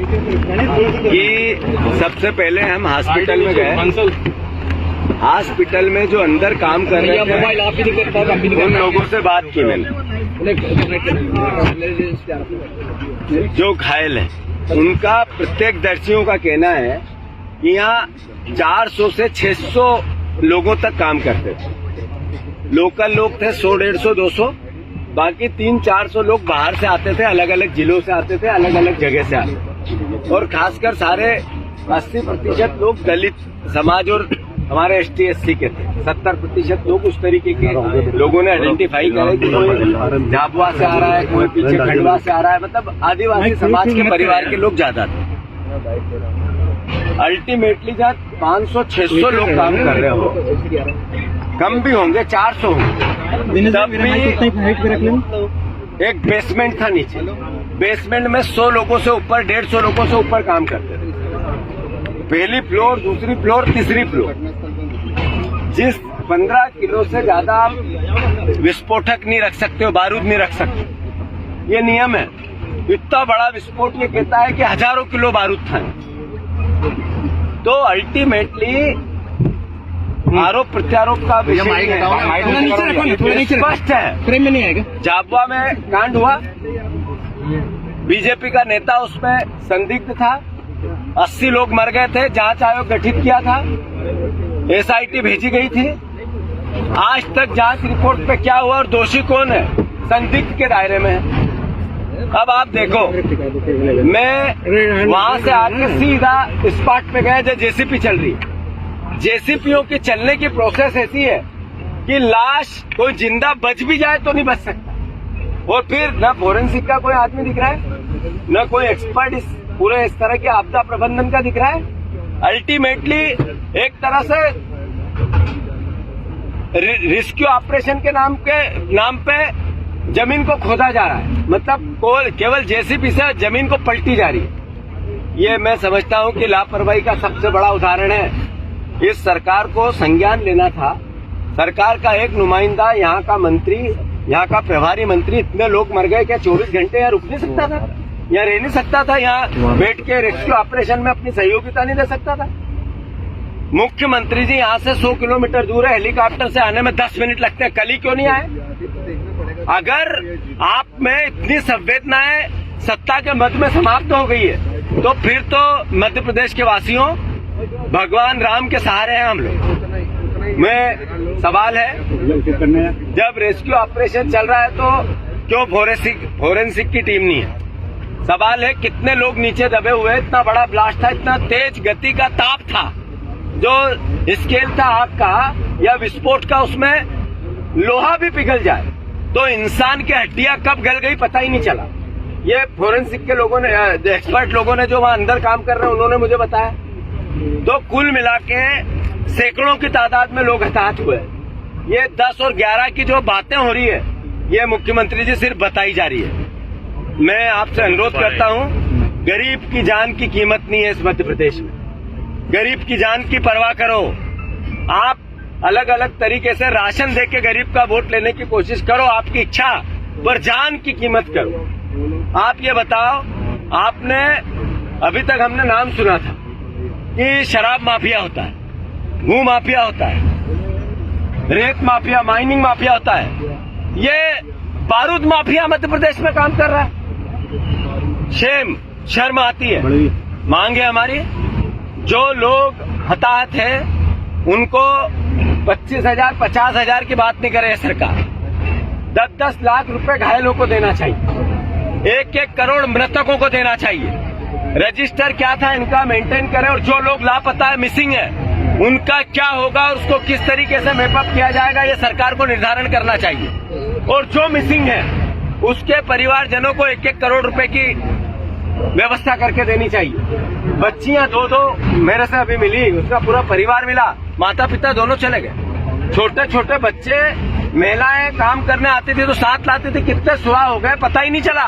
कि सबसे पहले हम हॉस्पिटल में गए। हॉस्पिटल में जो अंदर काम कर रहे थे उन लोगों से बात की मैंने, जो घायल हैं उनका प्रत्येक दर्शियों का कहना है कि यहाँ 400 से 600 लोगों तक काम करते थे। लोकल लोग थे 100, 150, 200, बाकी 300-400 लोग बाहर से आते थे, अलग अलग जिलों से आते थे, अलग अलग जगह से आते थे। और खासकर सारे 80% लोग दलित समाज और हमारे ST SC के थे। 70% लोग उस तरीके के लोगों ने आइडेंटिफाई करे कि कोई झाबुआ से आ रहा है, कोई पीछे खंडवा से आ रहा है, मतलब आदिवासी समाज के परिवार के लोग ज्यादा थे। अल्टीमेटली जहाँ 500-600 लोग काम कर रहे हो, कम भी होंगे, 400 होंगे, तब भी एक बेसमेंट था नीचे। बेसमेंट में 100 लोगों से ऊपर, 150 लोगों से ऊपर काम करते थे। पहली फ्लोर, दूसरी फ्लोर, तीसरी फ्लोर। जिस 15 किलो से ज्यादा आप विस्फोटक नहीं रख सकते हो, बारूद नहीं रख सकते, ये नियम है। इतना बड़ा विस्फोट ये कहता है कि हजारों किलो बारूद था। तो अल्टीमेटली आरोप प्रत्यारोप का विषय स्पष्ट है। झाबुआ में कांड हुआ, बीजेपी का नेता उसमें संदिग्ध था, 80 लोग मर गए थे, जांच आयोग गठित किया था, SIT भेजी गई थी। आज तक जांच रिपोर्ट पे क्या हुआ और दोषी कौन है, संदिग्ध के दायरे में है। अब आप देखो, मैं वहां से आके सीधा स्पॉट पे गया जब JCP चल रही है। JCPओं के चलने की प्रोसेस ऐसी है कि लाश कोई जिंदा बच भी जाए तो नहीं बच सकता। और फिर न फोरेंसिक का कोई आदमी दिख रहा है, न कोई एक्सपर्ट इस पूरे इस तरह के आपदा प्रबंधन का दिख रहा है। अल्टीमेटली एक तरह से रेस्क्यू ऑपरेशन के नाम पे जमीन को खोदा जा रहा है, मतलब केवल JCP से जमीन को पलटी जा रही है। ये मैं समझता हूं कि लापरवाही का सबसे बड़ा उदाहरण है। इस सरकार को संज्ञान लेना था। सरकार का एक नुमाइंदा, यहाँ का मंत्री, यहाँ का प्रभारी मंत्री, इतने लोग मर गए, क्या 24 घंटे यहाँ रुक नहीं सकता था, यहाँ रह नहीं सकता था, यहाँ बैठ के रेस्क्यू ऑपरेशन में अपनी सहयोगिता नहीं दे सकता था? मुख्यमंत्री जी यहाँ से 100 किलोमीटर दूर है, हेलीकॉप्टर से आने में 10 मिनट लगते हैं, कल ही क्यों नहीं आए? अगर आप में इतनी संवेदनाएं सत्ता के मद में समाप्त हो गई है, तो फिर तो मध्य प्रदेश के वासियों, भगवान राम के सहारे हैं हम लोग। में सवाल है, जब रेस्क्यू ऑपरेशन चल रहा है तो क्यों फोरेंसिक की टीम नहीं है? सवाल है, कितने लोग नीचे दबे हुए? इतना बड़ा ब्लास्ट था, इतना तेज गति का ताप था, जो स्केल था आग का या विस्फोट का, उसमें लोहा भी पिघल जाए तो इंसान की हड्डियां कब गल गई पता ही नहीं चला। ये फोरेंसिक के लोगों ने, एक्सपर्ट लोगों ने जो वहां अंदर काम कर रहे हैं, उन्होंने मुझे बताया। तो कुल मिला के सैकड़ों की तादाद में लोग हताहत हुए। ये 10 और 11 की जो बातें हो रही है, ये मुख्यमंत्री जी सिर्फ बताई जा रही है। मैं आपसे अनुरोध करता हूं, गरीब की जान की कीमत नहीं है इस मध्य प्रदेश में। गरीब की जान की परवाह करो। आप अलग अलग तरीके से राशन देके गरीब का वोट लेने की कोशिश करो, आपकी इच्छा, पर जान की कीमत करो। आप ये बताओ, आपने अभी तक हमने नाम सुना था कि शराब माफिया होता है, भू माफिया होता है, रेत माफिया, माइनिंग माफिया होता है। ये बारूद माफिया मध्य प्रदेश में काम कर रहा है। शर्म आती है। मांगे हमारी, जो लोग हताहत हैं उनको 25,000, 50,000 की बात नहीं करे सरकार, 10-10 लाख रुपए घायलों को देना चाहिए, 1-1 करोड़ मृतकों को देना चाहिए। रजिस्टर क्या था इनका मेंटेन करें, और जो लोग लापता है, मिसिंग है, उनका क्या होगा और उसको किस तरीके से मैपअप किया जाएगा, ये सरकार को निर्धारण करना चाहिए। और जो मिसिंग है उसके परिवारजनों को 1-1 करोड़ रुपए की व्यवस्था करके देनी चाहिए। बच्चियां 2-2 मेरे से अभी मिली, उसका पूरा परिवार मिला, माता पिता दोनों चले गए। छोटे छोटे बच्चे, महिलाएं काम करने आती थी तो साथ लाते थे, कितने सुराग हो गए पता ही नहीं चला।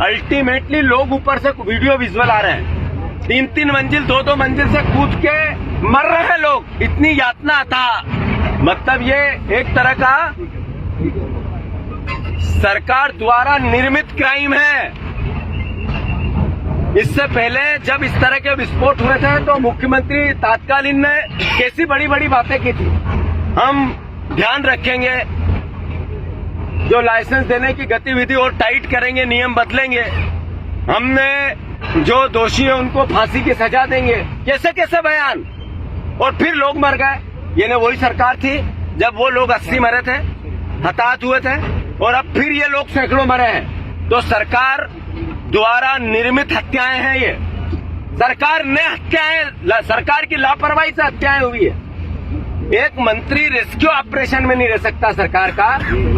अल्टीमेटली लोग ऊपर से वीडियो विजुअल आ रहे हैं, 3-3 मंजिल, 2-2 मंजिल से कूद के मर रहे हैं लोग, इतनी यातना था। मतलब ये एक तरह का सरकार द्वारा निर्मित क्राइम है। इससे पहले जब इस तरह के विस्फोट हुए थे तो मुख्यमंत्री तात्कालीन ने कैसी बड़ी बड़ी बातें की थी। हम ध्यान रखेंगे, जो लाइसेंस देने की गतिविधि और टाइट करेंगे, नियम बदलेंगे, हमने जो दोषी है उनको फांसी की सजा देंगे। कैसे कैसे बयान, और फिर लोग मर गए। ये ने वही सरकार थी जब वो लोग 80 मरे थे, हताहत हुए थे, और अब फिर ये लोग सैकड़ों मरे हैं। तो सरकार द्वारा निर्मित हत्याएं हैं ये, सरकार ने हत्याएं, सरकार की लापरवाही से हत्याएं हुई है। एक मंत्री रेस्क्यू ऑपरेशन में नहीं रह सकता सरकार का,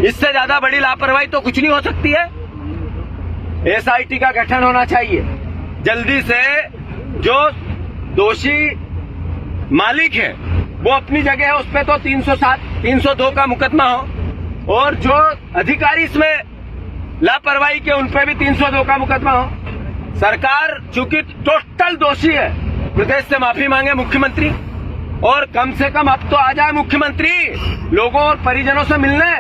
इससे ज्यादा बड़ी लापरवाही तो कुछ नहीं हो सकती है। एसआईटी का गठन होना चाहिए जल्दी से, जो दोषी मालिक है वो अपनी जगह है, उस पर तो 307, 302 का मुकदमा हो, और जो अधिकारी इसमें लापरवाही के उन पर भी 302 का मुकदमा हो। सरकार चूंकि टोटल दोषी है, प्रदेश से माफी मांगे मुख्यमंत्री, और कम से कम अब तो आ जाए मुख्यमंत्री लोगों और परिजनों से मिलने।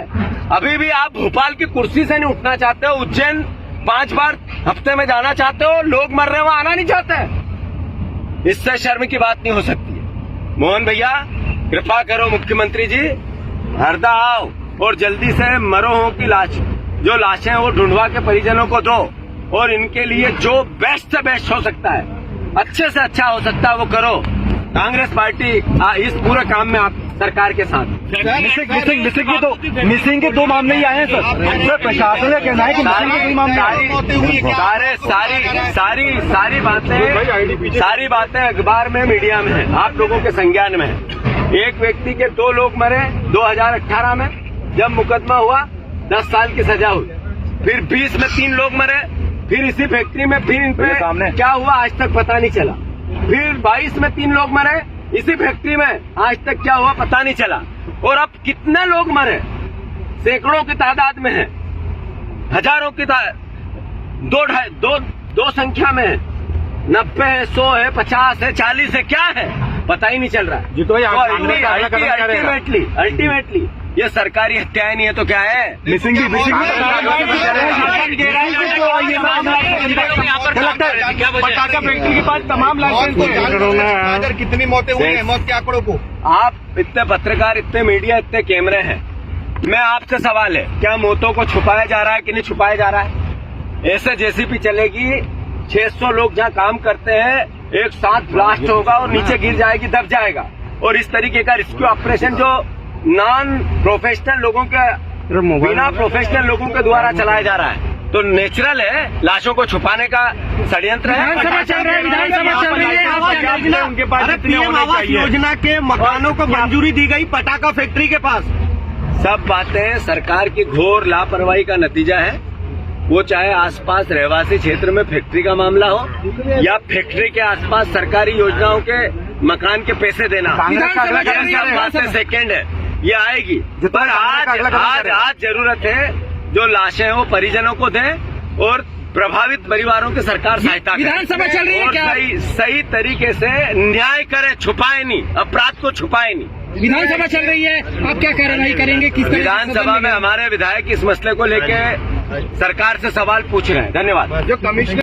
अभी भी आप भोपाल की कुर्सी से नहीं उठना चाहते हो, उज्जैन 5 बार हफ्ते में जाना चाहते हो, लोग मर रहे हो, आना नहीं चाहते। इससे शर्म की बात नहीं हो सकती है। मोहन भैया कृपा करो, मुख्यमंत्री जी हरदा आओ और जल्दी से मरोहों की लाश, जो लाशें वो ढूंढवा के परिजनों को दो, और इनके लिए जो बेस्ट से बेस्ट हो सकता है, अच्छे से अच्छा हो सकता है वो करो। कांग्रेस पार्टी इस पूरे काम में आप सरकार के साथ। मिसिंग के 2 मामले ही आए हैं सर प्रशासन का कहना है कि मिसिंग के 2 मामले सारी बातें अखबार में, मीडिया में है, आप लोगों के संज्ञान में है। एक व्यक्ति के 2 लोग मरे 2018 में, जब मुकदमा हुआ 10 साल की सजा हुई, फिर 20 में 3 लोग मरे, फिर इसी फैक्ट्री में फिर इन पे क्या हुआ आज तक पता नहीं चला, फिर 22 में 3 लोग मरे इसी फैक्ट्री में, आज तक क्या हुआ पता नहीं चला, और अब कितने लोग मरे, सैकड़ों की तादाद में है, हजारों की दो संख्या में है, 90 है, 100 है, 50 है, 40 है, क्या है पता ही नहीं चल रहा है। अल्टीमेटली ये सरकारी हत्याएं नहीं है तो क्या है? मिसिंग पटाखा फैक्ट्री के पास तमाम लाइसेंस है। कितनी मौतें हुई हैं, मौत के आंकड़ों को आप इतने पत्रकार, इतने मीडिया, इतने कैमरे हैं, मैं आपसे सवाल है, क्या मौतों को छुपाया जा रहा है कि नहीं छुपाया जा रहा है? ऐसे जेसीबी चलेगी, 600 लोग जहाँ काम करते हैं, एक साथ ब्लास्ट होगा और नीचे गिर जाएगी, दब जाएगा, और इस तरीके का रेस्क्यू ऑपरेशन जो नॉन प्रोफेशनल लोगों के, बिना प्रोफेशनल लोगों के द्वारा चलाया जा रहा है, तो नेचुरल है लाशों को छुपाने का षड्यंत्र है। विधानसभा चल रही है, उनके पास पीएम आवास योजना के मकानों को मंजूरी दी गई पटाखा फैक्ट्री के पास। सब बातें सरकार की घोर लापरवाही का नतीजा है। वो चाहे आसपास रहवासी क्षेत्र में फैक्ट्री का मामला हो, या फैक्ट्री के आसपास सरकारी योजनाओं के मकान के पैसे देना, बातें सेकेंड है, ये आएगी। पर आज जरूरत है जो लाशें हैं वो परिजनों को दें, और प्रभावित परिवारों की सरकार सहायता करे। विधानसभा चल रही है क्या? सही तरीके से न्याय करे, छुपाए नहीं, अपराध को छुपाए नहीं। विधानसभा चल रही है, आप क्या कार्रवाई करेंगे? किस तरह विधानसभा में हमारे विधायक इस मसले को लेकर सरकार से सवाल पूछ रहे हैं। धन्यवाद। जो कमिश्नर